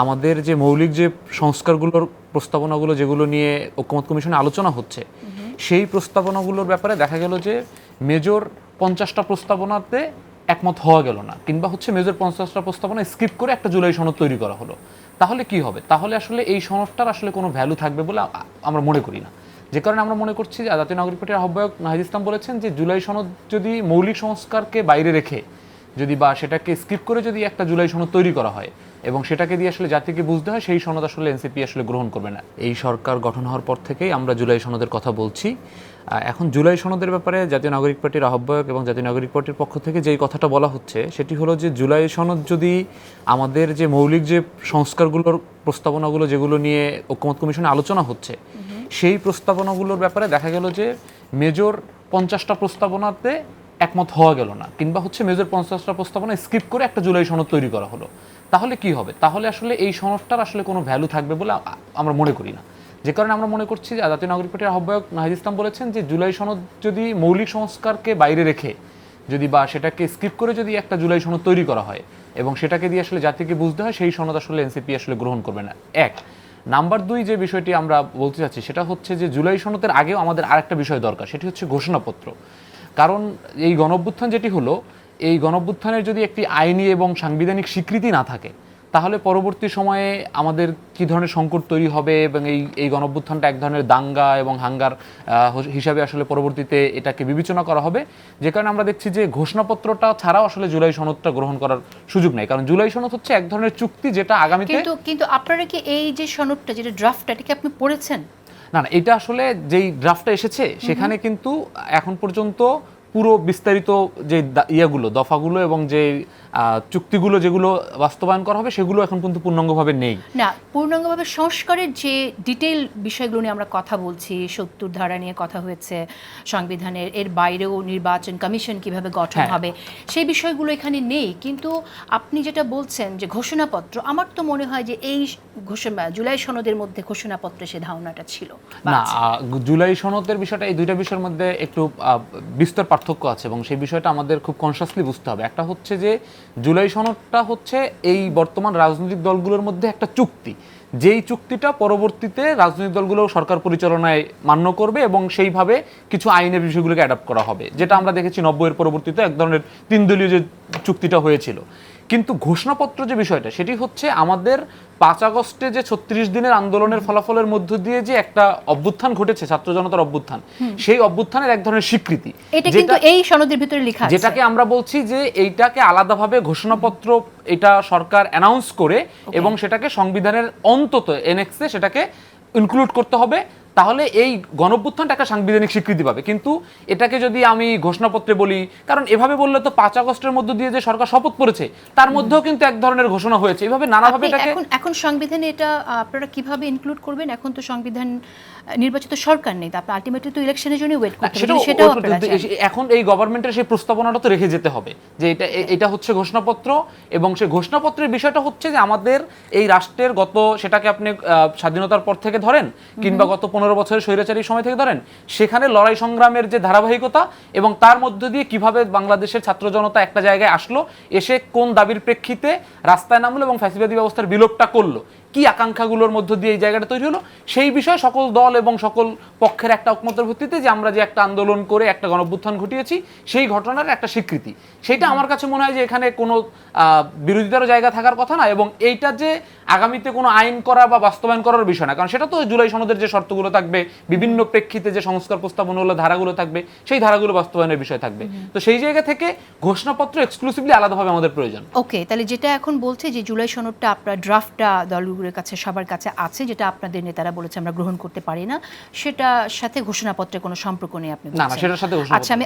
আমাদের যে মৌলিক যে সংস্কারগুলোর প্রস্তাবনাগুলো যেগুলো নিয়ে ঐকমত্য কমিশনে আলোচনা হচ্ছে সেই প্রস্তাবনাগুলোর ব্যাপারে দেখা গেল যে মেজর 50টা প্রস্তাবনাতে একমত হওয়া গেল না, কিংবা হচ্ছে মেজর 50টা প্রস্তাবনা স্কিপ করে একটা জুলাই সনদ তৈরি করা হলো। তাহলে কি হবে? তাহলে আসলে এই সনদটার আসলে কোনো ভ্যালু থাকবে বলে আমরা মনে করি না। যে কারণে আমরা মনে করছি যে জাতীয় নাগরিক পার্টির আহ্বায়ক নাহিদ ইসলাম বলেছেন যে জুলাই সনদ যদি মৌলিক সংস্কারকে বাইরে রেখে যদি বা সেটাকে স্কিপ করে যদি একটা জুলাই সনদ তৈরি করা হয় এবং সেটাকে দিয়ে আসলে জাতিকে বুঝতে হয়, সেই সনদ আসলে এনসিপি আসলে গ্রহণ করবে না। এই সরকার গঠন হওয়ার পর থেকেই আমরা জুলাই সনদের কথা বলছি। এখন জুলাই সনদের ব্যাপারে জাতীয় নাগরিক পার্টির আহ্বায়ক এবং জাতীয় নাগরিক পার্টির পক্ষ থেকে যেই কথাটা বলা হচ্ছে সেটি হলো যে জুলাই সনদ যদি আমাদের যে মৌলিক যে সংস্কারগুলোর প্রস্তাবনাগুলো যেগুলো নিয়ে ঐকমত্য কমিশনে আলোচনা হচ্ছে সেই প্রস্তাবনাগুলোর ব্যাপারে দেখা গেল যে মেজর 50টা প্রস্তাবনাতে একমত হওয়া গেল না, কিংবা হচ্ছে মেজর 50টা প্রস্তাবনা স্কিপ করে একটা জুলাই সনদ তৈরি করা হলো। তাহলে কি হবে? তাহলে আসলে এই সনদটার আসলে কোনো ভ্যালু থাকবে বলে আমরা মনে করি না। যে কারণে আমরা মনে করছি যে জাতীয় নাগরিক পার্টির আহ্বায়ক নাহিদ ইসলাম বলেছেন যে জুলাই সনদ যদি মৌলিক সংস্কারকে বাইরে রেখে যদি বা সেটাকে স্কিপ করে যদি একটা জুলাই সনদ তৈরি করা হয় এবং সেটাকে দিয়ে আসলে জাতিকে বুঝতে হয়, সেই সনদ আসলে এনসিপি আসলে গ্রহণ করবে না। এক নাম্বার দুই যে বিষয়টি আমরা বলতে চাচ্ছি সেটা হচ্ছে যে জুলাই সনদের আগেও আমাদের আরেকটা বিষয় দরকার, সেটি হচ্ছে ঘোষণাপত্র। কারণ এই গণঅভ্যুত্থান যেটি হলো, এই গণঅভ্যুত্থানের যদি একটি আইনি এবং সাংবিধানিক স্বীকৃতি না থাকে তাহলে পরবর্তী সময়ে আমাদের কী ধরনের সংকট তৈরি হবে এবং এই গণঅভ্যুত্থানটা এক ধরনের দাঙ্গা এবং হাঙ্গার হিসাবে আসলে পরবর্তীতে এটাকে বিবেচনা করা হবে। যে কারণে আমরা দেখছি যে ঘোষণাপত্রটা ছাড়াও আসলে জুলাই সনদটা গ্রহণ করার সুযোগ নেই, কারণ জুলাই সনদ হচ্ছে এক ধরনের চুক্তি যেটা আগামীতে। কিন্তু আপনারা কি এই যে সনদটা যেটা ড্রাফটটা এটাকে আপনি পড়েছেন? না, এটা আসলে যেই ড্রাফটটা এসেছে সেখানে কিন্তু এখন পর্যন্ত পুরো বিস্তারিত যে ইয়েগুলো দফাগুলো এবং যে চুক্তিগুলো যেগুলো বাস্তবায়ন করা হবে সেগুলো এখন কিন্তু পূর্ণাঙ্গভাবে নেই। না, পূর্ণাঙ্গভাবে সংস্কারের যে ডিটেইল বিষয়গুলো নিয়ে আমরা কথা বলছি, 70 ধারা নিয়ে কথা হয়েছে সংবিধানের, এর বাইরেও নির্বাচন কমিশন কিভাবে গঠন হবে সেই বিষয়গুলো এখানে নেই। কিন্তু আপনি যেটা বলছেন যে ঘোষণাপত্র, আমার তো মনে হয় যে এই জুলাই সনদের মধ্যে ঘোষণাপত্রে সে ধারণাটা ছিল না। জুলাই সনদের বিষয়টা এই দুইটা বিষয়ের মধ্যে একটু বিস্তর পার্থক্য আছে এবং সেই বিষয়টা আমাদের খুব কনসিয়াসলি বুঝতে হবে। একটা হচ্ছে যে জুলাই সনদটা হচ্ছে এই বর্তমান রাজনৈতিক দলগুলোর মধ্যে একটা চুক্তি, যেই চুক্তিটা পরবর্তীতে রাজনৈতিক দলগুলো সরকার পরিচালনায় মান্য করবে এবং সেইভাবে কিছু আইনের বিষয়গুলোকে অ্যাডাপ্ট করা হবে, যেটা আমরা দেখেছি 90-এর পরবর্তীতে এক ধরনের 3 দলীয় যে চুক্তিটা হয়েছিল। কিন্তু ঘোষণাপত্র যে বিষয়টা সেটি হচ্ছে আমাদের 5 আগস্টে যে 36 দিনের আন্দোলনের ফলাফলের মধ্য দিয়ে যে একটা অভ্যুত্থান ঘটেছে, ছাত্র জনতার অভ্যুত্থান, সেই অভ্যুত্থানের এক ধরনের স্বীকৃতি, এটা কিন্তু এই সনদের ভিতরে লেখা আছে, যেটাকে আমরা বলছি যে এইটাকে আলাদাভাবে ঘোষণাপত্র এটা সরকার অ্যানাউন্স করে এবং সেটাকে সংবিধানের অন্তত এনএক্সে সেটাকে ইনক্লুড করতে হবে, তাহলে এই গণঅভ্যুত্থানটা একটা সাংবিধানিক স্বীকৃতি পাবে। কিন্তু এটাকে যদি আমি ঘোষণাপত্রে বলি, কারণ এভাবে বললে তো 5 আগস্টের মধ্য দিয়ে যে সরকার শপথ করেছে তার মধ্যেও কিন্তু এক ধরনের ঘোষণা হয়েছে, এভাবে নানাভাবে এটাকে এখন সংবিধানে এটা আপনারা কিভাবে ইনক্লুড করবেন? এখন তো সংবিধান নির্বাচিত সরকার নেই, তারপর আলটিমেটলি তো ইলেকশনের জন্য ওয়েট করতে হবে, সেটাও আপনারা এখন এই গভর্নমেন্টের সেই প্রস্তাবনাটা তো রেখে যেতে হবে যে এটা হচ্ছে ঘোষণাপত্র, এবং সেই ঘোষণাপত্রের বিষয়টা হচ্ছে যে আমাদের এই রাষ্ট্রের গত, সেটাকে আপনি স্বাধীনতার পর থেকে ধরেন কিংবা গত 15 বছরের স্বৈরাচারী সময় থেকে ধরেন, সেখানে লড়াই সংগ্রামের যে ধারাবাহিকতা এবং তার মধ্য দিয়ে কিভাবে বাংলাদেশের ছাত্র জনতা একটা জায়গায় আসলো, এসে কোন দাবির প্রেক্ষিতে রাস্তায় নামলো এবং ফ্যাসিবাদী ব্যবস্থার বিলোপটা করলো, কি আকাঙ্ক্ষাগুলোর মধ্য দিয়ে এই জায়গাটা তৈরি হলো, সেই বিষয়ে সকল দল এবং সকল পক্ষের একটা ঐকমত্যের ভিত্তিতে যে আমরা যে একটা আন্দোলন করে একটা গণঅভ্যুত্থান ঘটিয়েছি সেই ঘটনার একটা স্বীকৃতি, সেটা আমার কাছে মনে হয় যে এখানে কোনো বিরোধিতারও জায়গা থাকার কথা না, এবং এইটা যে আগামীতে কোনো আইন করা বা বাস্তবায়ন করার বিষয় না, কারণ সেটা তো জুলাই সনদের যে শর্তগুলো থাকবে, বিভিন্ন প্রেক্ষিতে যে সংস্কার প্রস্তাবনাগুলো ধারাগুলো থাকবে, সেই ধারাগুলো বাস্তবায়নের বিষয় থাকবে। তো সেই জায়গা থেকে ঘোষণাপত্র এক্সক্লুসিভলি আলাদাভাবে আমাদের প্রয়োজন। ওকে, তাহলে যেটা এখন বলছে যে জুলাই সনদটা আপনার ড্রাফটটা দলগুলোর কাছে সবার কাছে আছে, যেটা আপনাদের নেতারা বলেছে আমরা গ্রহণ করতে পারি না, সেটার সাথে ঘোষণাপত্রের কোনো সম্পর্ক নেই আপনি বলছেন? না, সেটার সাথে আচ্ছা, আমি